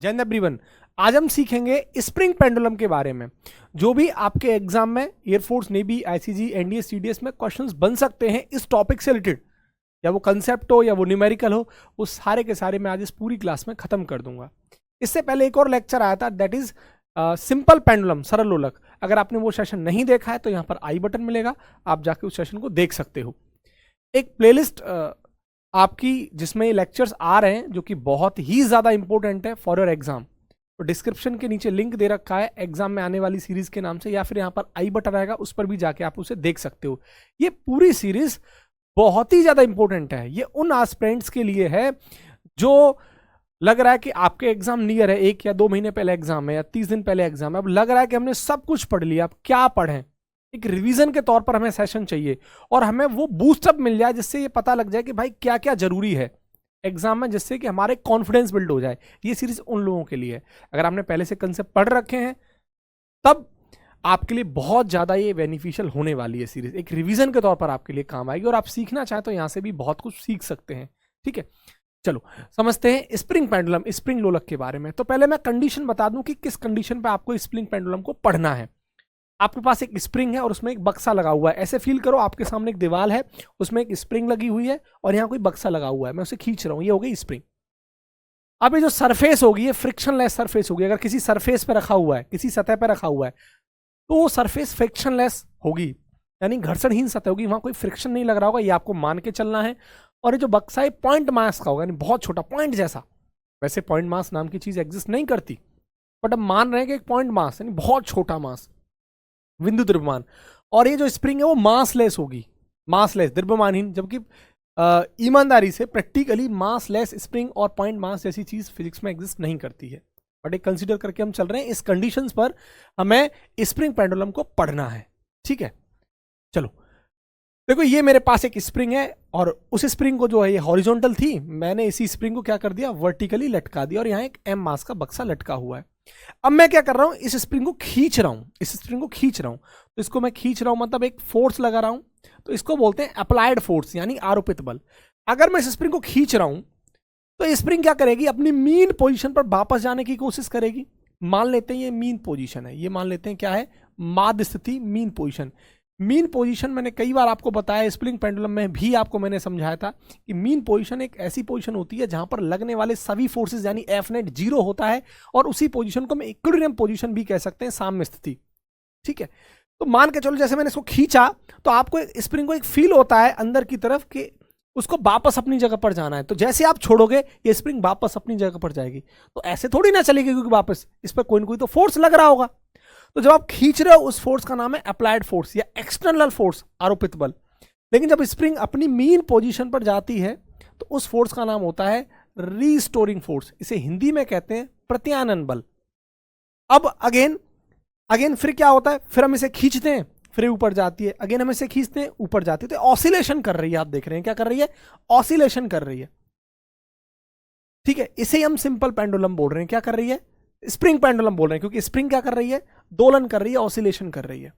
जय हिंद एवरीवन। आज हम सीखेंगे स्प्रिंग पेंडुलम के बारे में। जो भी आपके एग्जाम में air force, navy, ICG, NDA, CDS में क्वेश्चंस बन सकते हैं इस टॉपिक से रिलेटेड, या वो कंसेप्ट हो या वो न्यूमेरिकल हो, वो सारे के सारे मैं आज इस पूरी क्लास में खत्म कर दूंगा। इससे पहले एक और लेक्चर आया था, दैट इज सिंपल पेंडुलम, सरल लोलक। अगर आपने वो सेशन नहीं देखा है तो यहाँ पर आई बटन मिलेगा, आप जाके उस सेशन को देख सकते हो। एक प्लेलिस्ट आपकी जिसमें ये लेक्चर्स आ रहे हैं जो कि बहुत ही ज़्यादा इंपॉर्टेंट है फॉर योर एग्जाम, तो डिस्क्रिप्शन के नीचे लिंक दे रखा है एग्जाम में आने वाली सीरीज के नाम से, या फिर यहाँ पर आई बटन आएगा उस पर भी जाके आप उसे देख सकते हो। ये पूरी सीरीज बहुत ही ज़्यादा इंपॉर्टेंट है। ये उन एस्पिरेंट्स के लिए है जो लग रहा है कि आपके एग्जाम नियर है, 1 या 2 महीने पहले एग्जाम है या 30 दिन पहले एग्जाम है, अब लग रहा है कि हमने सब कुछ पढ़ लिया, अब क्या पढ़ें। एक रिवीजन के तौर पर हमें सेशन चाहिए और हमें वो बूस्टअप मिल जाए जिससे ये पता लग जाए कि भाई क्या क्या जरूरी है एग्जाम में, जिससे कि हमारे कॉन्फिडेंस बिल्ड हो जाए। ये सीरीज उन लोगों के लिए है, अगर आपने पहले से कंसेप्ट पढ़ रखे हैं तब आपके लिए बहुत ज्यादा ये बेनिफिशियल होने वाली है सीरीज। एक रिवीजन के तौर पर आपके लिए काम आएगी और आप सीखना चाहें तो यहां से भी बहुत कुछ सीख सकते हैं। ठीक है, चलो समझते हैं स्प्रिंग पेंडुलम, स्प्रिंग लोलक के बारे में। तो पहले मैं कंडीशन बता दूं कि किस कंडीशन पे आपको स्प्रिंग पेंडुलम को पढ़ना है। आपके पास एक स्प्रिंग है और उसमें एक बक्सा लगा हुआ है। ऐसे फील करो आपके सामने एक दीवार है, उसमें एक स्प्रिंग लगी हुई है और यहाँ कोई बक्सा लगा हुआ है, मैं उसे खींच रहा हूँ, ये हो गई स्प्रिंग। अब ये जो सरफेस होगी ये फ्रिक्शनलेस सरफेस होगी। अगर किसी सरफेस पे रखा हुआ है, किसी सतह पे रखा हुआ है, तो वो सरफेस फ्रिक्शनलेस होगी, यानी घर्षणहीन सतह होगी, वहां कोई फ्रिक्शन नहीं लग रहा होगा, ये आपको मान के चलना है। और ये जो बक्सा है पॉइंट मास का होगा, यानी बहुत छोटा पॉइंट जैसा। वैसे पॉइंट मास नाम की चीज एग्जिस्ट नहीं करती, बट अब मान रहे हैं कि एक पॉइंट मास यानी बहुत छोटा मास, बिंदु द्रव्यमान। और ये जो स्प्रिंग है वो मासलेस होगी, मासलेस, द्रव्यमानहीन। जबकि ईमानदारी से प्रैक्टिकली मासलेस स्प्रिंग और पॉइंट मास जैसी चीज फिजिक्स में एग्जिस्ट नहीं करती है, बट एक कंसीडर करके हम चल रहे हैं। इस कंडीशंस पर हमें स्प्रिंग पेंडुलम को पढ़ना है। ठीक है, चलो देखो, ये मेरे पास एक स्प्रिंग है और उस स्प्रिंग को जो है ये हॉरिजॉन्टल थी, मैंने इसी स्प्रिंग को क्या कर दिया, वर्टिकली लटका दिया और यहाँ एक एम मास का बक्सा लटका हुआ है। अब मैं क्या कर रहा हूं, इस स्प्रिंग को खींच रहा हूं, इस स्प्रिंग को खींच रहा हूं। तो इसको मैं खींच रहा हूं मतलब एक फोर्स लगा रहा हूं, तो इसको बोलते हैं अप्लाइड फोर्स, यानी आरोपित बल। अगर मैं इस स्प्रिंग को खींच रहा हूं तो स्प्रिंग क्या करेगी, अपनी मीन पोजीशन पर वापस जाने की कोशिश करेगी। मान लेते हैं ये मीन पोजीशन है, ये मान लेते हैं क्या है, माध्य स्थिति, मीन पोजीशन। मीन पोजीशन मैंने कई बार आपको बताया, स्प्रिंग पेंडुलम में भी आपको मैंने समझाया था कि मीन पोजीशन एक ऐसी पोजीशन होती है जहां पर लगने वाले सभी फोर्सेस यानी एफ नेट 0 होता है, और उसी पोजीशन को हम इक्विलिब्रियम पोजीशन भी कह सकते हैं, साम्य स्थिति। ठीक है, तो मान के चलो जैसे मैंने इसको खींचा तो आपको स्प्रिंग को एक फील होता है अंदर की तरफ कि उसको वापस अपनी जगह पर जाना है। तो जैसे आप छोड़ोगे ये स्प्रिंग वापस अपनी जगह पर जाएगी। तो ऐसे थोड़ी ना चलेगी, क्योंकि वापस इस पर कोई ना कोई तो फोर्स लग रहा होगा। तो जब आप खींच रहे हो उस फोर्स का नाम है अप्लाइड फोर्स या एक्सटर्नल फोर्स, आरोपित बल। लेकिन जब स्प्रिंग अपनी मीन पोजीशन पर जाती है तो उस फोर्स का नाम होता है रीस्टोरिंग फोर्स, इसे हिंदी में कहते हैं प्रत्यानयन बल। अब अगेन फिर क्या होता है, फिर हम इसे खींचते हैं, फिर ऊपर जाती है, अगेन हम इसे खींचते हैं, ऊपर जाती है, तो ऑसिलेशन कर रही है। आप देख रहे हैं क्या कर रही है, ऑसिलेशन कर रही है। ठीक है, इसे हम सिंपल पेंडुलम बोल रहे हैं, क्या कर रही है, स्प्रिंग पेंडुलम बोल रहे हैं, क्योंकि स्प्रिंग क्या कर रही है, दोलन कर रही है, ऑसिलेशन कर रही है।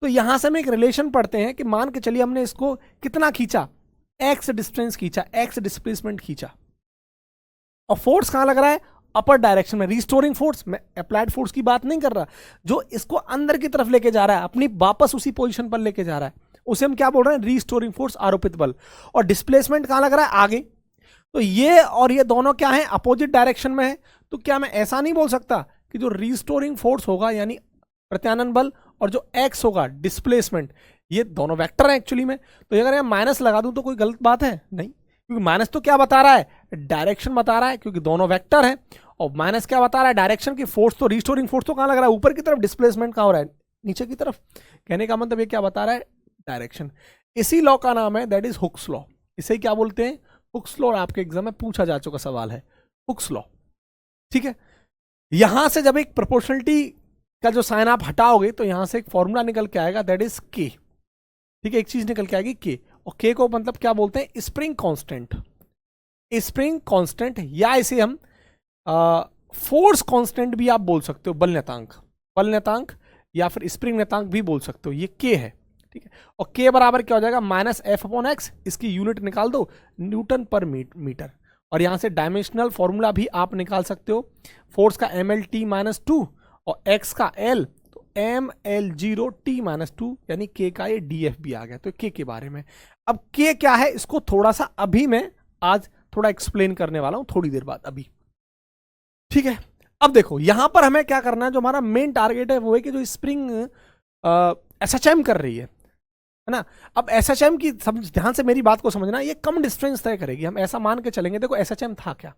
तो यहां से हम एक रिलेशन पढ़ते हैं कि मान के चलिए हमने इसको कितना खींचा, एक्स डिस्टेंस खींचा, एक्स डिस्प्लेसमेंट खींचा, और फोर्स कहां लग रहा है, अपर डायरेक्शन में, रिस्टोरिंग फोर्स। मैं अप्लाइड फोर्स की बात नहीं कर रहा, जो इसको अंदर की तरफ लेके जा रहा है, अपनी वापस उसी पोजीशन पर लेके जा रहा है, उसे हम क्या बोल रहे हैं, रिस्टोरिंग फोर्स, आरोपित बल। और डिस्प्लेसमेंट कहां लग रहा है, आगे। तो ये और ये दोनों क्या है, अपोजिट डायरेक्शन में है। तो क्या मैं ऐसा नहीं बोल सकता कि जो रिस्टोरिंग फोर्स होगा यानी प्रत्यानयन बल, और जो एक्स होगा डिस्प्लेसमेंट, ये दोनों वेक्टर हैं एक्चुअली में। तो अगर मैं माइनस लगा दूं तो कोई गलत बात है नहीं, क्योंकि माइनस तो क्या बता रहा है, डायरेक्शन बता रहा है, क्योंकि दोनों वेक्टर हैं। और माइनस क्या बता रहा है, डायरेक्शन की। फोर्स तो रिस्टोरिंग फोर्स तो कहां लग रहा है, ऊपर की तरफ, डिस्प्लेसमेंट कहां हो रहा है, नीचे की तरफ। कहने का मतलब ये क्या बता रहा है, डायरेक्शन। इसी लॉ का नाम है दैट इज हुक्स लॉ। इसे क्या बोलते हैं, हुक्स लॉ। आपके एग्जाम में पूछा जा चुका सवाल है हुक्स लॉ। ठीक है, यहां से जब एक प्रोपोर्शनलिटी का जो साइन आप हटाओगे तो यहां से एक फॉर्मूला निकल के आएगा, दैट इज के। ठीक है, एक चीज निकल के आएगी के, और के को मतलब क्या बोलते हैं, स्प्रिंग कांस्टेंट। स्प्रिंग कांस्टेंट, या इसे हम फोर्स कांस्टेंट भी आप बोल सकते हो, बल नेतांक या फिर स्प्रिंग नेतांक भी बोल सकते हो। ये के है। ठीक है, और के बराबर क्या हो जाएगा, माइनस एफ अपॉन एक्स। इसकी यूनिट निकाल दो, न्यूटन पर मीटर। और यहाँ से डायमेंशनल फॉर्मूला भी आप निकाल सकते हो, फोर्स का ML_T-2 और x का L, तो ML0T-2 यानी K का ये DF भी आ गया। तो K के बारे में, अब K क्या है इसको थोड़ा सा अभी मैं आज थोड़ा एक्सप्लेन करने वाला हूं, थोड़ी देर बाद अभी, ठीक है। अब देखो यहां पर हमें क्या करना है, जो हमारा मेन टारगेट है वो है कि जो स्प्रिंग SHM कर रही है ना। अब SHM की ध्यान से मेरी बात को समझना, ये कम डिस्टेंस तय करेगी, हम ऐसा मान के चलेंगे। देखो SHM था क्या,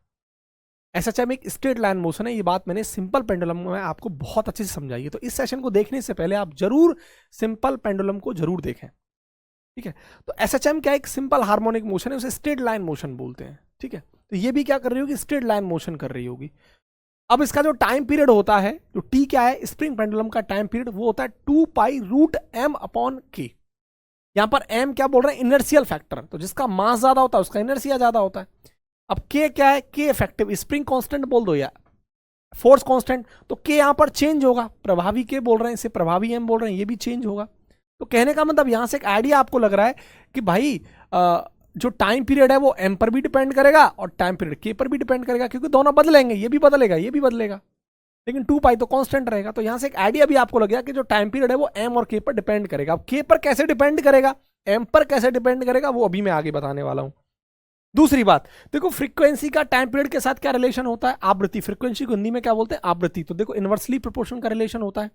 SHM एक स्ट्रेट लाइन मोशन है, ये बात मैंने सिंपल पेंडुलम में आपको बहुत अच्छे से समझाई है। तो इस सेशन को देखने से पहले आप जरूर सिंपल पेंडुलम को जरूर देखें, ठीक है। तो SHM क्या, एक सिंपल हार्मोनिक मोशन है, उसे स्ट्रेट लाइन मोशन बोलते हैं, ठीक है। तो ये भी क्या कर रही होगी, स्ट्रेट लाइन मोशन कर रही होगी। अब इसका जो टाइम पीरियड होता है, जो T क्या है स्प्रिंग पेंडुलम का टाइम पीरियड, वो होता है 2π√m/K। यहां पर m क्या बोल रहे हैं, इनर्शियल फैक्टर, तो जिसका मास ज्यादा होता है उसका इनर्शिया ज्यादा होता है। अब K क्या है, K इफेक्टिव, स्प्रिंग कांस्टेंट बोल दो या फोर्स कांस्टेंट, तो K यहां पर चेंज होगा, प्रभावी K बोल रहे हैं, इसे प्रभावी M बोल रहे हैं, ये भी चेंज होगा। तो कहने का मतलब यहां से एक आइडिया आपको लग रहा है कि भाई जो टाइम पीरियड है वो M पर भी डिपेंड करेगा और टाइम पीरियड K पर भी डिपेंड करेगा, क्योंकि दोनों बदलेंगे, ये भी बदलेगा ये भी बदलेगा, लेकिन 2π तो कांस्टेंट रहेगा। तो यहां से एक आइडिया भी आपको लग गया कि जो टाइम पीरियड है वो M और K पर डिपेंड करेगा। अब K पर कैसे डिपेंड करेगा, M पर कैसे डिपेंड करेगा, वो अभी मैं आगे बताने वाला हूं। दूसरी बात, देखो फ्रीक्वेंसी का टाइम पीरियड के साथ क्या रिलेशन होता है, आवृत्ति। फ्रीक्वेंसी को हिंदी में क्या बोलते हैं, आवृत्ति। तो देखो इनवर्सली प्रोपोर्शन का रिलेशन होता है।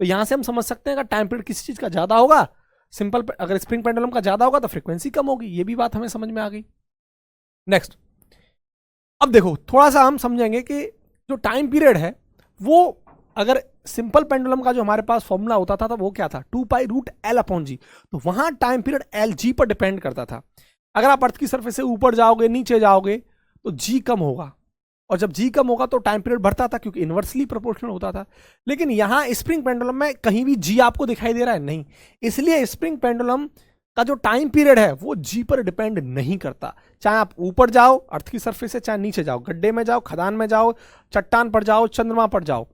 तो यहां से हम समझ सकते हैं अगर टाइम पीरियड किसी चीज का ज्यादा होगा, सिंपल अगर स्प्रिंग पेंडुलम का ज्यादा होगा तो फ्रीक्वेंसी कम होगी, ये भी बात हमें समझ में आ गई। नेक्स्ट, अब देखो थोड़ा सा हम समझेंगे कि जो टाइम पीरियड है वो, अगर सिंपल पेंडुलम का जो हमारे पास फॉर्मूला होता था तो वो क्या था, 2π√L/G। तो वहां टाइम पीरियड LG पर डिपेंड करता था। अगर आप अर्थ की सरफेस से ऊपर जाओगे नीचे जाओगे तो G कम होगा, और जब G कम होगा तो टाइम पीरियड बढ़ता था, क्योंकि इनवर्सली प्रोपोर्शनल होता था। लेकिन यहां स्प्रिंग पेंडुलम में कहीं भी G आपको दिखाई दे रहा है नहीं, इसलिए स्प्रिंग पेंडुलम का जो टाइम पीरियड है वो G पर डिपेंड नहीं करता। चाहे आप ऊपर जाओ अर्थ की सरफेस से, चाहे नीचे जाओ, गड्ढे में जाओ, खदान में जाओ, चट्टान पर जाओ, चंद्रमा पर जाओ,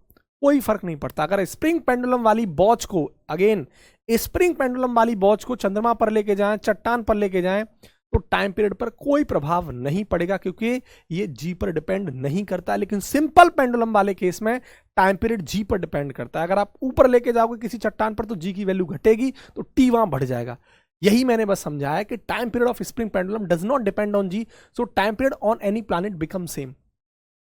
कोई फर्क नहीं पड़ता। अगर स्प्रिंग पेंडुलम वाली वॉच को, अगेन स्प्रिंग पेंडुलम वाली वॉच को चंद्रमा पर लेके जाएं, चट्टान पर लेके जाएं, तो टाइम पीरियड पर कोई प्रभाव नहीं पड़ेगा, क्योंकि ये G पर डिपेंड नहीं करता। लेकिन सिंपल पेंडुलम वाले केस में टाइम पीरियड G पर डिपेंड करता है। अगर आप ऊपर लेके जाओगे किसी चट्टान पर तो G की वैल्यू घटेगी, तो T वहां बढ़ जाएगा। यही मैंने बस समझाया कि time period of spring pendulum does not depend on G, so time period on any planet become same.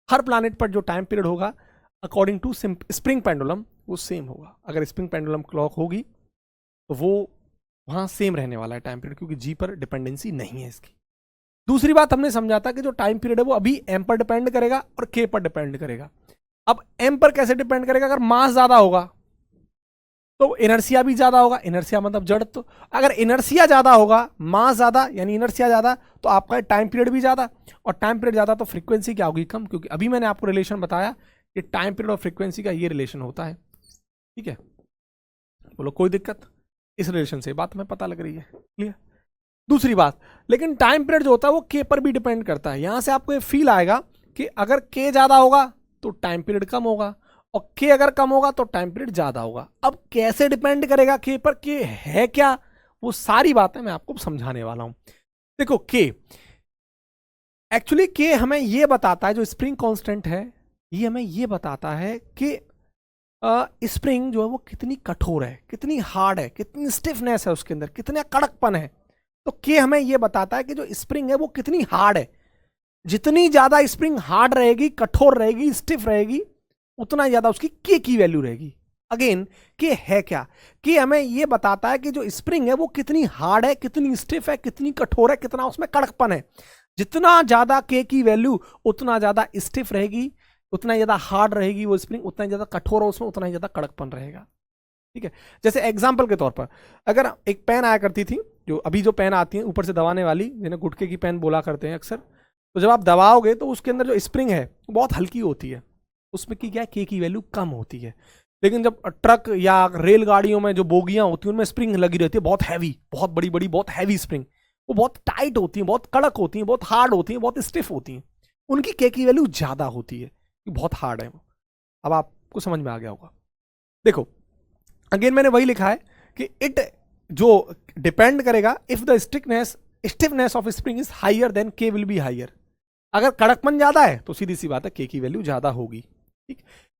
Her planet पर जो टाइम पीरियड होगा अकॉर्डिंग टू स्प्रिंग पेंडुलम वो सेम होगा। अगर स्प्रिंग पेंडुलम क्लॉक होगी तो वो वहां सेम रहने वाला है टाइम पीरियड, क्योंकि G पर डिपेंडेंसी नहीं है इसकी। दूसरी बात हमने समझा था कि जो टाइम पीरियड है वो अभी M पर डिपेंड करेगा और K पर डिपेंड करेगा। अब M पर कैसे डिपेंड करेगा, अगर मास ज्यादा होगा तो इनर्शिया भी ज्यादा होगा, इनर्शिया मतलब जड़त्व। तो अगर इनर्शिया ज्यादा होगा, मास ज्यादा यानी इनर्शिया ज्यादा, तो आपका टाइम पीरियड भी ज्यादा, और टाइम पीरियड ज्यादा तो फ्रीक्वेंसी क्या होगी, कम। क्योंकि अभी मैंने आपको रिलेशन बताया कि टाइम पीरियड और फ्रीक्वेंसी का ये रिलेशन होता है, ठीक है। बोलो कोई दिक्कत, इस रिलेशन से बात हमें पता लग रही है, क्लियर। दूसरी बात, लेकिन टाइम पीरियड जो होता है वो K पर भी डिपेंड करता है। यहां से आपको ये फील आएगा कि अगर K ज्यादा होगा तो टाइम पीरियड कम होगा, और K अगर कम होगा तो टाइम पीरियड ज्यादा होगा। अब कैसे डिपेंड करेगा K पर, K है क्या, वो सारी बातें मैं आपको समझाने वाला हूं। देखो K एक्चुअली K हमें ये बताता है, जो स्प्रिंग कांस्टेंट है ये हमें ये बताता है कि स्प्रिंग जो है वो कितनी कठोर है, कितनी हार्ड है, कितनी स्टिफनेस है उसके अंदर, कितना कड़कपन है। तो K हमें ये बताता है कि जो स्प्रिंग है वो कितनी हार्ड है। जितनी ज्यादा स्प्रिंग हार्ड रहेगी, कठोर रहेगी, स्टिफ रहेगी, उतना ज्यादा उसकी K की वैल्यू रहेगी। अगेन K है क्या, K हमें ये बताता है कि जो स्प्रिंग है वो कितनी हार्ड है, कितनी स्टिफ है, कितनी कठोर है, कितना उसमें कड़कपन है। जितना ज्यादा K की वैल्यू उतना ज्यादा स्टिफ रहेगी, उतना ज्यादा हार्ड रहेगी वो स्प्रिंग, उतना ज्यादा कठोर हो उसमें, उतना ही ज्यादा कड़कपन रहेगा, ठीक है। जैसे एग्जाम्पल के तौर पर, अगर एक पेन आया करती थी, जो अभी जो पेन आती है ऊपर से दबाने वाली, जिन्हें गुटके की पेन बोला करते हैं अक्सर, तो जब आप दबाओगे तो उसके अंदर जो स्प्रिंग है वो बहुत हल्की होती है, उसमें की क्या K की वैल्यू कम होती है। लेकिन जब ट्रक या रेलगाड़ियों में जो बोगियां होती हैं उनमें स्प्रिंग लगी रहती है, बहुत हैवी, बहुत बड़ी बड़ी बहुत हैवी स्प्रिंग, वो बहुत टाइट होती हैं, बहुत कड़क होती हैं, बहुत हार्ड होती हैं, बहुत स्टिफ होती हैं, उनकी K की वैल्यू ज्यादा होती है, बहुत हार्ड है वो। अब आपको समझ में आ गया होगा। देखो अगेन मैंने वही लिखा है कि इट जो डिपेंड करेगा if the stiffness of spring is higher than K will be higher. अगर कड़कपन ज्यादा है तो सीधी सी बात है के की वैल्यू ज्यादा होगी। ठीक,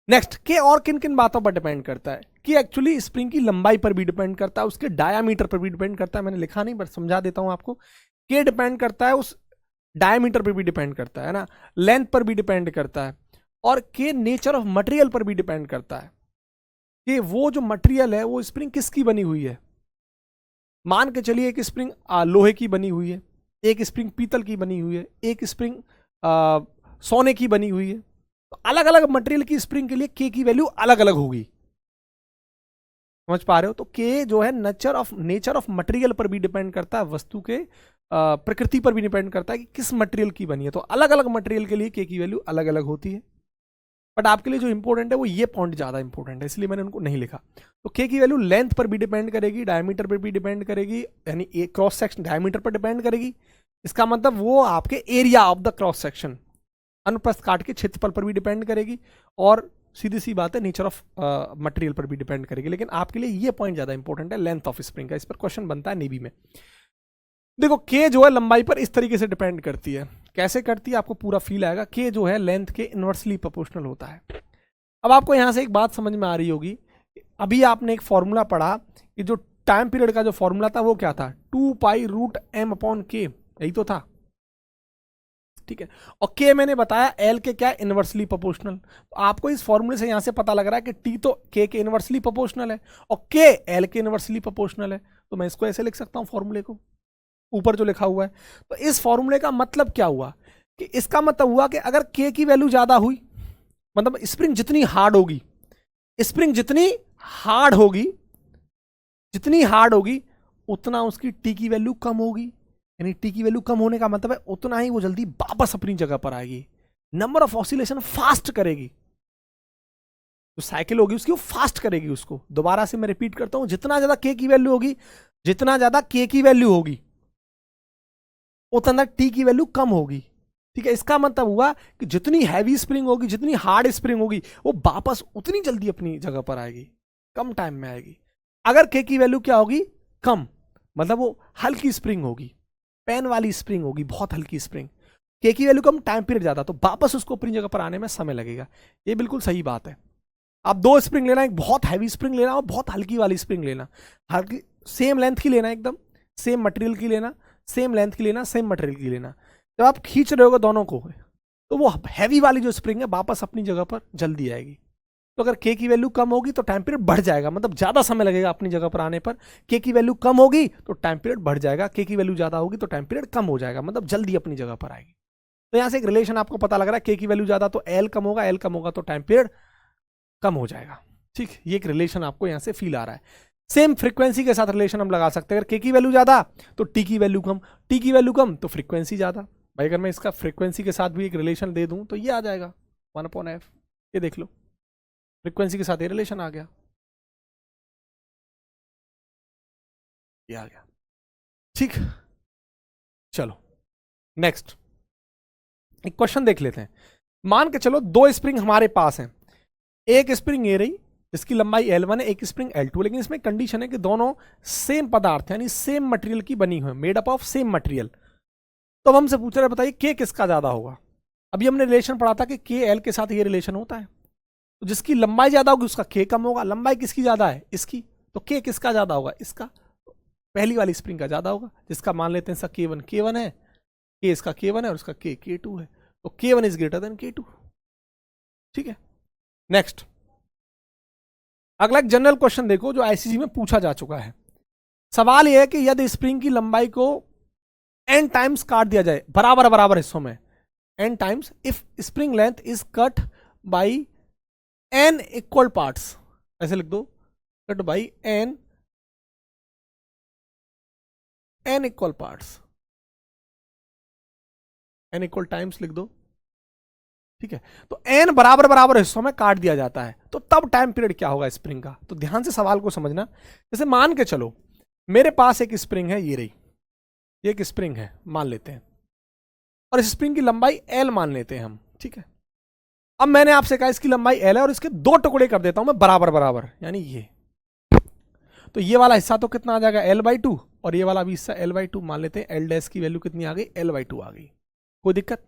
नेक्स्ट, के और किन किन बातों पर डिपेंड करता है? कि एक्चुअली स्प्रिंग की लंबाई पर भी डिपेंड करता है, उसके डायामीटर पर भी डिपेंड करता है। मैंने लिखा नहीं बट समझा देता हूं आपको। के डिपेंड करता है उस डायमीटर पर भी डिपेंड करता है ना, लेंथ पर भी डिपेंड करता है, और के नेचर ऑफ मटेरियल पर भी डिपेंड करता है कि वो जो मटेरियल है वो स्प्रिंग किसकी बनी हुई है। मान के चलिए एक स्प्रिंग लोहे की बनी हुई है, एक स्प्रिंग पीतल की बनी हुई है, एक स्प्रिंग सोने की बनी हुई है। तो अलग अलग मटेरियल की स्प्रिंग के लिए के की वैल्यू अलग अलग होगी। समझ पा रहे हो? तो के जो है नेचर ऑफ मटेरियल पर भी डिपेंड करता है, वस्तु के प्रकृति पर भी डिपेंड करता है कि किस मटेरियल की बनी है। तो अलग अलग मटेरियल के लिए के की वैल्यू अलग अलग होती है। बट आपके लिए जो इंपॉर्टेंट है वो ये पॉइंट ज्यादा इंपॉर्टेंट है, इसलिए मैंने उनको नहीं लिखा। तो के की वैल्यू लेंथ पर भी डिपेंड करेगी, डायमीटर पर भी डिपेंड करेगी, यानी एक क्रॉस सेक्शन डायमीटर पर डिपेंड करेगी। इसका मतलब वो आपके area of the cross section, अनुप्रस्थ काट के क्षेत्रफल पर भी डिपेंड करेगी, और सीधी सी बात है नेचर ऑफ मटेरियल पर भी डिपेंड करेगी। लेकिन आपके लिए ये पॉइंट ज्यादा इंपॉर्टेंट है, लेंथ ऑफ स्प्रिंग का। इस पर क्वेश्चन बनता है नेवी में। देखो के जो है लंबाई पर इस तरीके से डिपेंड करती है। कैसे करती है आपको पूरा फील आएगा। के जो है लेंथ के इनवर्सली प्रोपोर्शनल होता है। अब आपको यहां से एक बात समझ में आ रही होगी, अभी आपने एक फॉर्मूला पढ़ा कि जो टाइम पीरियड का जो फॉर्मूला था वो क्या था, 2π√m/k, यही तो था। ठीक है, और के मैंने बताया एल के क्या, इनवर्सली प्रोपोर्शनल। तो आपको इस फॉर्मूले से यहां से पता लग रहा है कि टी तो के इनवर्सली प्रोपोर्शनल है और के एल के इनवर्सली प्रोपोर्शनल है। तो मैं इसको ऐसे लिख सकता हूं फॉर्मूले को, ऊपर जो लिखा हुआ है। तो इस फॉर्मूले का मतलब क्या हुआ कि इसका मतलब हुआ कि अगर के की वैल्यू ज्यादा हुई, मतलब स्प्रिंग जितनी हार्ड होगी, स्प्रिंग जितनी हार्ड होगी उतना उसकी टी की वैल्यू कम होगी। यानी टी की वैल्यू कम होने का मतलब है उतना ही वो जल्दी वापस अपनी जगह पर आएगी, नंबर ऑफ ऑसिलेशन फास्ट करेगी, जो साइकिल होगी उसकी वो फास्ट करेगी उसको। दोबारा से मैं रिपीट करता हूं, जितना ज्यादा के की वैल्यू होगी, जितना ज्यादा के की वैल्यू होगी उतना टी की वैल्यू कम होगी। ठीक है, इसका मतलब हुआ कि जितनी हैवी स्प्रिंग होगी, जितनी हार्ड स्प्रिंग होगी, वो वापस उतनी जल्दी अपनी जगह पर आएगी, कम टाइम में आएगी। अगर के की वैल्यू क्या होगी, कम, मतलब वो हल्की स्प्रिंग होगी, पेन वाली स्प्रिंग होगी, बहुत हल्की स्प्रिंग, के की वैल्यू कम, टाइम पीरियड ज्यादा, तो वापस उसको अपनी जगह पर आने में समय लगेगा। ये बिल्कुल सही बात है। आप दो स्प्रिंग लेना, एक बहुत हैवी स्प्रिंग लेना और बहुत हल्की वाली स्प्रिंग लेना, हल्की सेम लेंथ की लेना, एकदम सेम मटेरियल की लेना, सेम लेंथ की लेना, सेम मटेरियल की लेना। जब आप खींच रहे होगे दोनों को तो वो हैवी वाली जो स्प्रिंग है वापस अपनी जगह पर जल्दी आएगी। तो अगर के की वैल्यू कम होगी तो टाइम पीरियड बढ़ जाएगा, मतलब ज्यादा समय लगेगा अपनी जगह पर आने पर। के की वैल्यू कम होगी तो टाइम पीरियड बढ़ जाएगा, के की वैल्यू ज्यादा होगी तो टाइम पीरियड कम हो जाएगा, मतलब जल्दी अपनी जगह पर आएगी। तो यहां से एक रिलेशन आपको पता लग रहा है, के की वैल्यू ज्यादा तो एल कम होगा, एल कम होगा तो टाइम पीरियड कम हो जाएगा। ठीक, ये एक रिलेशन आपको यहां से फील आ रहा है। सेम फ्रीक्वेंसी के साथ रिलेशन हम लगा सकते हैं। अगर के की वैल्यू ज्यादा तो टी की वैल्यू कम, टी की वैल्यू कम तो फ्रीक्वेंसी ज्यादा। भाई अगर मैं इसका फ्रीक्वेंसी के साथ भी एक रिलेशन दे दूं तो ये आ जाएगा 1/f। ये देख लो, फ्रीक्वेंसी के साथ ये रिलेशन आ गया, ये आ गया। ठीक, चलो नेक्स्ट एक क्वेश्चन देख लेते हैं। मान के चलो दो स्प्रिंग हमारे पास हैं, एक स्प्रिंग ये रही जिसकी लंबाई L1 है, एक स्प्रिंग L2, लेकिन इसमें कंडीशन है कि दोनों सेम पदार्थ यानी सेम मटेरियल की बनी हुई है, made up of same material. तो अब हमसे पूछ रहे हैं बताइए के किसका ज्यादा होगा। अभी हमने रिलेशन पढ़ा था कि के एल के साथ ये रिलेशन होता है, तो जिसकी लंबाई ज्यादा होगी उसका के कम होगा। लंबाई किसकी ज्यादा है, इसकी, तो के किसका ज्यादा होगा, इसका, पहली वाली स्प्रिंग का ज्यादा होगा, जिसका मान लेते हैं इसका K1 है, के इसका K1 है और उसका K2 है, तो K1 is greater than K2। ठीक है, नेक्स्ट अगला एक जनरल क्वेश्चन देखो जो आईसीसी में पूछा जा चुका है। सवाल यह है कि यदि स्प्रिंग की लंबाई को n टाइम्स काट दिया जाए बराबर बराबर हिस्सों में, n times, if spring length is cut by n equal parts, ऐसे लिख दो, cut by n equal parts, n equal times लिख दो। ठीक है, तो n बराबर बराबर हिस्सों में काट दिया जाता है, तो तब टाइम पीरियड क्या होगा स्प्रिंग का। तो ध्यान से सवाल को समझना। जैसे मान के चलो मेरे पास एक स्प्रिंग है, ये रही, ये एक स्प्रिंग है मान लेते हैं, और इस स्प्रिंग की लंबाई L मान लेते हैं हम। ठीक है, अब मैंने आपसे कहा इसकी लंबाई L है और इसके दो टुकड़े कर देता हूं मैं बराबर बराबर, यानी ये, तो ये वाला हिस्सा तो कितना आ जाएगा L/2, और ये वाला भी हिस्सा L/2 मान लेते हैं। L डैश की वैल्यू कितनी आ गई, L/2 आ गई। कोई दिक्कत,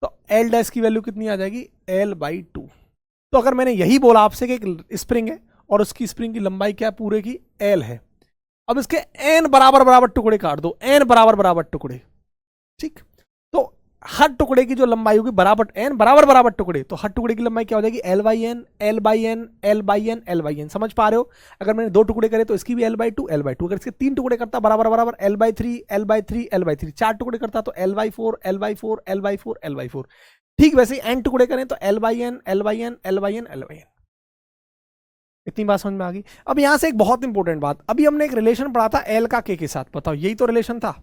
तो एल डैश की वैल्यू कितनी आ जाएगी, L/2। तो अगर मैंने यही बोला आपसे कि एक स्प्रिंग है और उसकी स्प्रिंग की लंबाई क्या है, पूरे की L है, अब इसके n बराबर बराबर टुकड़े काट दो, n बराबर बराबर टुकड़े, ठीक। तो हर टुकड़े की जो लंबाई होगी बराबर n बराबर बराबर टुकड़े, तो हर टुकड़े की लंबाई क्या हो जाएगी, L/n L/n L/n L/n। समझ पा रहे हो? अगर मैंने 2 टुकड़े करे तो इसकी भी L/2 L/2, अगर इसके 3 टुकड़े करता बराबर बराबर L/3 L/3 L/3, 4 टुकड़े करता तो L/4 L/4 L/4 L/4। ठीक वैसे ही n टुकड़े करें तो L/n L/n L/n L/n। इतनी बात समझ में आ गई? अब यहां से एक बहुत इंपॉर्टेंट बात, अभी हमने एक रिलेशन पढ़ा था L का K के साथ, बताओ यही तो रिलेशन था।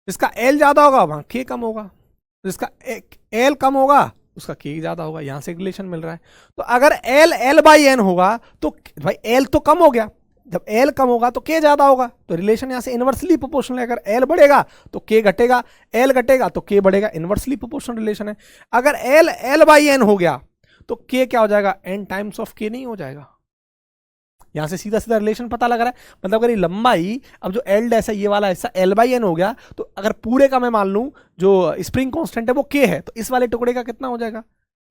जिसका L ज्यादा होगा वहां K कम होगा, जिसका L कम होगा उसका K ज्यादा होगा, यहां से एक रिलेशन मिल रहा है। तो अगर L L/n होगा तो भाई L तो कम हो गया, जब L कम होगा तो K ज्यादा होगा, तो रिलेशन यहां से इनवर्सली प्रोपोर्शनल है। अगर L बढ़ेगा तो K घटेगा, L घटेगा तो K बढ़ेगा, इनवर्सली प्रोपोर्शनल रिलेशन है। अगर L L/n हो गया तो K क्या हो जाएगा, n टाइम्स ऑफ K नहीं हो जाएगा। यहां से सीधा सीधा रिलेशन पता लग रहा है। मतलब अगर ये लंबाई, अब जो एल डैश है ये वाला हिस्सा L/n हो गया, तो अगर पूरे का मैं मान लूं जो स्प्रिंग कांस्टेंट है वो K है, तो इस वाले टुकड़े का कितना हो जाएगा,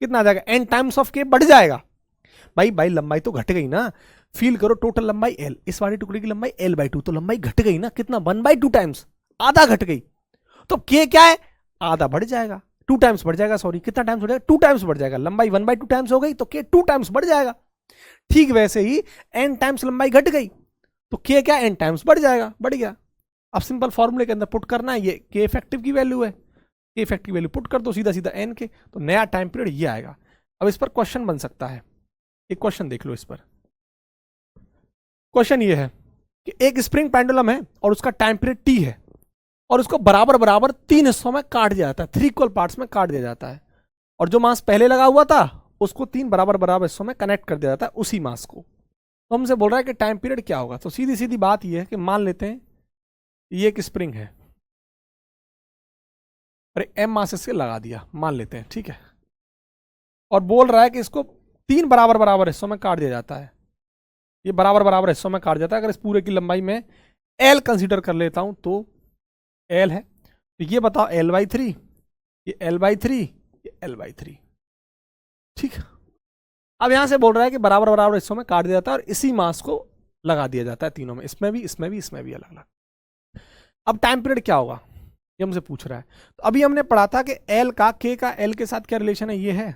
कितना आ जाएगा, n टाइम्स ऑफ K बढ़ जाएगा। भाई लंबाई तो घट गई ना, फील करो टोटल लंबाई L, इस वाले टुकड़े की लंबाई L/2, तो लंबाई घट गई ना, कितना 1/2 टाइम्स, आधा घट गई। तो K क्या है, आधा बढ़ जाएगा, 2 टाइम्स बढ़ जाएगा, सॉरी कितना टाइम्स बढ़ जाएगा, 2 टाइम्स बढ़ जाएगा। लंबाई 1/2 टाइम्स हो गई तो K 2 टाइम्स बढ़ जाएगा। ठीक वैसे ही n टाइम्स लंबाई घट गई तो K क्या, n टाइम्स बढ़ जाएगा, बढ़ गया। अब सिंपल फॉर्मूले के अंदर पुट करना है, ये K इफेक्टिव की वैल्यू है, K इफेक्टिव की वैल्यू पुट कर दो सीधा सीधा n के, तो नया टाइम पीरियड ये आएगा। अब इस पर क्वेश्चन बन सकता है, एक क्वेश्चन देख लो इस पर। क्वेश्चन ये है कि एक स्प्रिंग पेंडुलम है और उसका टाइम पीरियड T है और उसको बराबर बराबर 3 हिस्सों में काट दिया जाता है, 3 इक्वल पार्ट्स में काट दिया जाता है, और जो मास पहले लगा हुआ था उसको 3 बराबर बराबर हिस्सों में कनेक्ट कर दिया जाता है उसी मास को। तो हमसे बोल रहा है कि टाइम पीरियड क्या होगा। तो सीधी सीधी बात यह है कि मान लेते हैं ये एक स्प्रिंग है और m मास इससे लगा दिया, मान लेते हैं, ठीक है, और बोल रहा है कि इसको 3 बराबर बराबर हिस्सों में काट दिया जाता है, ये बराबर बराबर हिस्सों में काट जाता है। अगर इस पूरे की लंबाई में L कंसीडर कर लेता हूं तो L है, तो ये बताओ L/3, ये L/3, ये L/3, ठीक। अब यहां से बोल रहा है कि बराबर बराबर हिस्सों में काट दिया जाता है और इसी मास को लगा दिया जाता है तीनों में, इसमें भी इसमें भी इसमें भी अलग अलग। अब टाइम पीरियड क्या होगा ये हमसे पूछ रहा है। तो अभी हमने पढ़ा था कि L का K का L के साथ क्या रिलेशन है, ये है।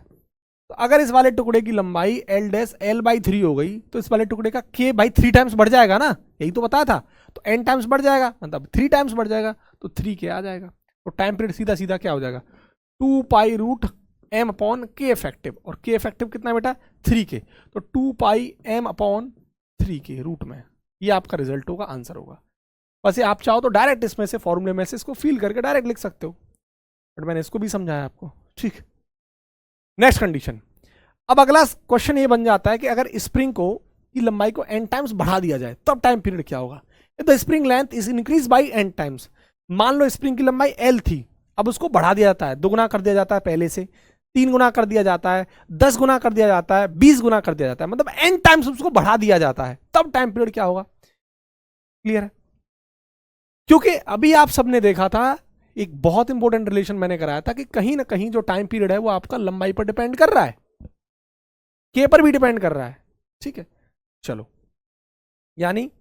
तो अगर इस वाले टुकड़े की लंबाई L डैश L/3 हो गई तो इस वाले टुकड़े का K बाई 3 टाइम्स बढ़ जाएगा ना, यही तो बताया था। तो n टाइम्स बढ़ जाएगा, मतलब 3 टाइम्स बढ़ जाएगा, तो 3K आ जाएगा। तो टाइम पीरियड सीधा सीधा क्या हो जाएगा, 2π√m/K इफेक्टिव, और K इफेक्टिव कितना बेटा, 3K, तो 2πm/3K रूट में, ये आपका रिजल्ट होगा, आंसर होगा। वैसे आप चाहो तो डायरेक्ट इसमें से फॉर्मूले में से इसको फील करके डायरेक्ट लिख सकते हो, बट मैंने इसको भी समझाया आपको, ठीक। नेक्स्ट कंडीशन, अब अगला क्वेश्चन ये बन जाता है कि अगर स्प्रिंग को की लंबाई को n टाइम्स बढ़ा दिया जाए तब टाइम पीरियड क्या होगा। The spring length is increase by n times. मान लो स्प्रिंग की लंबाई L थी, अब उसको बढ़ा दिया जाता है, 2 गुना कर दिया जाता है, पहले से 3 गुना कर दिया जाता है, 10 गुना कर दिया जाता है, 20 गुना कर दिया जाता है, मतलब n टाइम्स उसको बढ़ा दिया जाता है, तब टाइम पीरियड क्या होगा। क्लियर है? क्योंकि अभी आप सबने देखा था एक बहुत इंपॉर्टेंट रिलेशन मैंने कराया था कि कहीं ना कहीं जो टाइम पीरियड है वो आपका लंबाई पर डिपेंड कर रहा है, K पर भी डिपेंड कर रहा है, ठीक है। चलो, यानी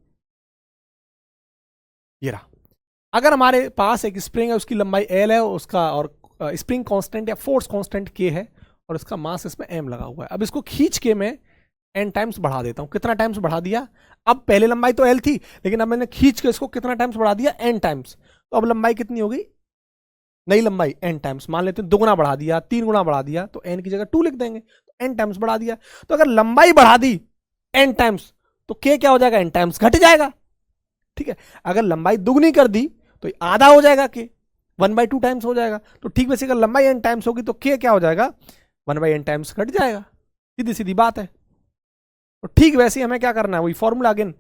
ये रहा, अगर हमारे पास एक स्प्रिंग है, उसकी लंबाई L है, उसका और स्प्रिंग कांस्टेंट या फोर्स कांस्टेंट K है, और इसका मास इसमें m लगा हुआ है। अब इसको खींच के मैं n टाइम्स बढ़ा देता हूं। कितना टाइम्स बढ़ा दिया, अब पहले लंबाई तो L थी, लेकिन अब मैंने खींच के इसको कितना टाइम्स बढ़ा दिया, n टाइम्स। तो अब लंबाई कितनी हो गई, नई लंबाई n टाइम्स, मान लेते हैं 2 गुना बढ़ा दिया, 3 गुना बढ़ा दिया, तो n की जगह 2 लिख देंगे, तो n टाइम्स बढ़ा दिया। तो अगर लंबाई बढ़ा दी n टाइम्स तो K क्या हो जाएगा, n टाइम्स घट जाएगा, ठीक है। अगर लंबाई दुगनी कर दी तो आधा हो जाएगा, K 1/2 टाइम्स हो जाएगा। तो ठीक वैसे अगर लंबाई n टाइम्स होगी तो K क्या हो जाएगा, 1/n टाइम्स घट जाएगा, सीधी सीधी बात है। तो ठीक वैसे हमें क्या करना है, वही formula again,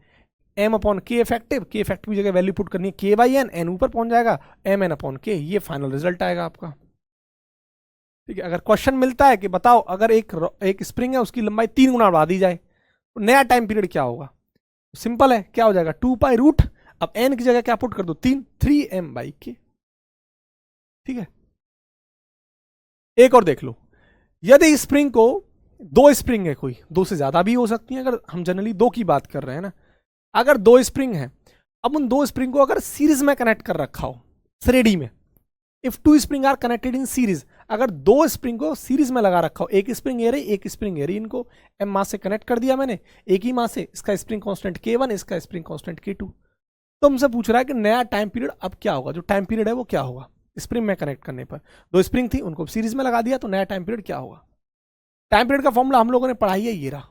m/K effective, K effective की जगह वैल्यू पुट करनी है, K/n, n ऊपर पहुंच जाएगा, mn/K, ये फाइनल रिजल्ट आएगा आपका, ठीक है। अगर क्वेश्चन मिलता है कि बताओ अगर एक स्प्रिंग है उसकी लंबाई 3 गुना बढ़ा दी जाए तो नया टाइम पीरियड क्या होगा, सिंपल है, क्या हो जाएगा, 2π√, अब n की जगह क्या पुट कर दो, 3m/K, ठीक है। एक और देख लो, यदि स्प्रिंग को दो स्प्रिंग है, कोई दो से ज्यादा भी हो सकती है, अगर हम जनरली दो की बात कर रहे हैं ना, अगर दो स्प्रिंग है, अब उन दो स्प्रिंग को अगर सीरीज में कनेक्ट कर रखा हो, श्रेणी में, if two spring are connected in series, अगर दो स्प्रिंग को सीरीज में लगा रखा हो, एक स्प्रिंग ए रही एक स्प्रिंग ए रही, इनको एम मास से कनेक्ट कर दिया मैंने, एक ही मास से, इसका स्प्रिंग कांस्टेंट K1, इसका स्प्रिंग कांस्टेंट K2, तो हमसे पूछ रहा है कि नया टाइम पीरियड अब क्या होगा, जो टाइम पीरियड है वो क्या होगा स्प्रिंग में कनेक्ट करने पर। दो स्प्रिंग थी, उनको सीरीज में लगा दिया, तो नया टाइम पीरियड क्या होगा। टाइम पीरियड का फॉर्मूला हम लोगों ने पढ़ाई है, ये रहा।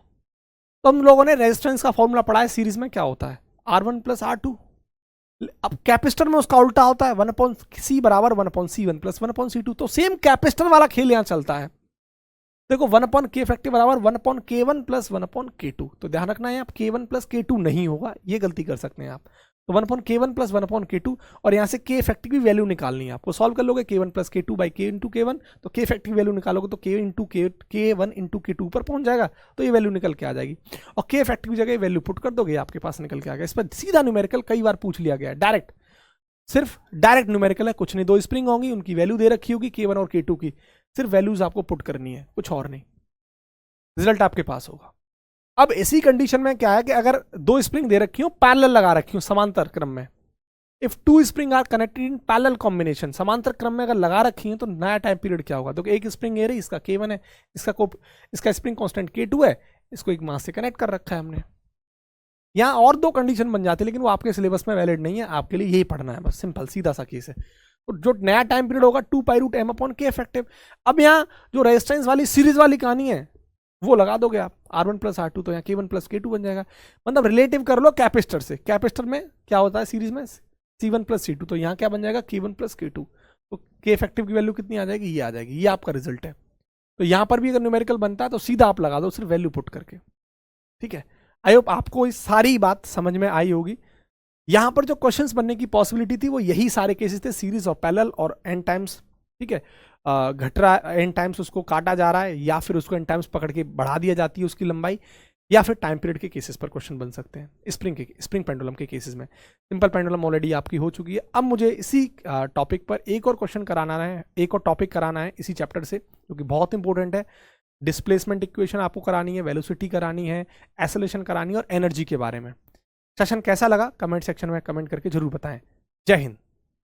तो हम लोगों ने रेजिस्टेंस का फॉर्मूला पढ़ा है, सीरीज में क्या होता है R1 प्लस R2। अब कैपेसिटर में उसका उल्टा होता है, 1/C बराबर 1/C1 प्लस 1/C2। तो सेम कैपेसिटर वाला खेल यहां चलता है। देखो 1/K इफेक्टिव बराबर 1/K1 प्लस 1/K2। तो ध्यान रखना है, आप K1 प्लस K2 नहीं होगा, ये गलती कर सकते हैं आप। तो 1/K1 प्लस 1/K2, और यहाँ से K इफेक्टिव की वैल्यू निकालनी है आपको। सॉल्व कर लोगे K1 plus K2 by K into K1, तो K इफेक्टिव वैल्यू निकालोगे तो K into K1 into K2 पर पहुंच जाएगा, तो ये वैल्यू निकल के आ जाएगी। और K इफेक्टिव की जगह वैल्यू पुट कर दोगे, आपके पास निकल के आ गया। इस पर सीधा न्यूमेरिकल कई बार पूछ लिया गया है, डायरेक्ट, सिर्फ डायरेक्ट न्यूमेरिकल है, कुछ नहीं। दो स्प्रिंग होंगी, उनकी वैल्यू दे रखी होगी K1 और K2 की, सिर्फ वैल्यूज आपको पुट करनी है, कुछ और नहीं, रिजल्ट आपके पास होगा। अब इसी कंडीशन में क्या है कि अगर दो स्प्रिंग दे रखी हो, पैरेलल लगा रखी हो समांतर क्रम में, if two spring are connected in parallel combination, समांतर क्रम में अगर लगा रखी है, तो नया टाइम पीरियड क्या होगा। तो एक स्प्रिंग ए रही, इसका K1 है, इसका स्प्रिंग कांस्टेंट K2 है, इसको एक मास से कनेक्ट कर रखा है हमने। यहाँ और दो कंडीशन बन जाती है, लेकिन वो आपके सिलेबस में वैलिड नहीं है, आपके लिए यही पढ़ना है बस, सिंपल सीधा सा केस है। तो जो नया टाइम पीरियड होगा 2π√m/K इफेक्टिव। अब यहाँ जो रेजिस्टेंस वाली सीरीज वाली कहानी है वो लगा दोगे आप, R1 प्लस R2, तो यहाँ K1 प्लस K2 बन जाएगा। मतलब रिलेटिव कर लो कैपेसिटर से, कैपेसिटर में क्या होता है सीरीज में C1 प्लस C2, तो यहाँ क्या बन जाएगा K1 प्लस K2, तो K इफेक्टिव की वैल्यू कितनी आ जाएगी, ये आ जाएगी, ये आपका रिजल्ट है। तो यहाँ पर भी अगर न्यूमेरिकल बनता है तो सीधा आप लगा दो, सिर्फ वैल्यू पुट करके, ठीक है। आई होप आपको इस सारी बात समझ में आई होगी। यहाँ पर जो क्वेश्चंस बनने की पॉसिबिलिटी थी वो यही सारे केसेस थे, सीरीज और पैरेलल और एन टाइम्स, ठीक है। घट रहा है एन टाइम्स, उसको काटा जा रहा है, या फिर उसको एन टाइम्स पकड़ के बढ़ा दिया जाती है उसकी लंबाई, या फिर टाइम पीरियड के केसेस पर क्वेश्चन बन सकते हैं, स्प्रिंग पेंडुलम के केसेस में। सिंपल पेंडुलम ऑलरेडी आपकी हो चुकी है। अब मुझे इसी टॉपिक पर एक और क्वेश्चन कराना है, एक और टॉपिक कराना है इसी चैप्टर से, जो कि बहुत इंपॉर्टेंट है। डिस्प्लेसमेंट इक्वेशन आपको करानी है, वेलोसिटी करानी है, एक्सेलरेशन करानी है, और एनर्जी के बारे में। सेशन कैसा लगा कमेंट सेक्शन में कमेंट करके जरूर बताएं। जय हिंद।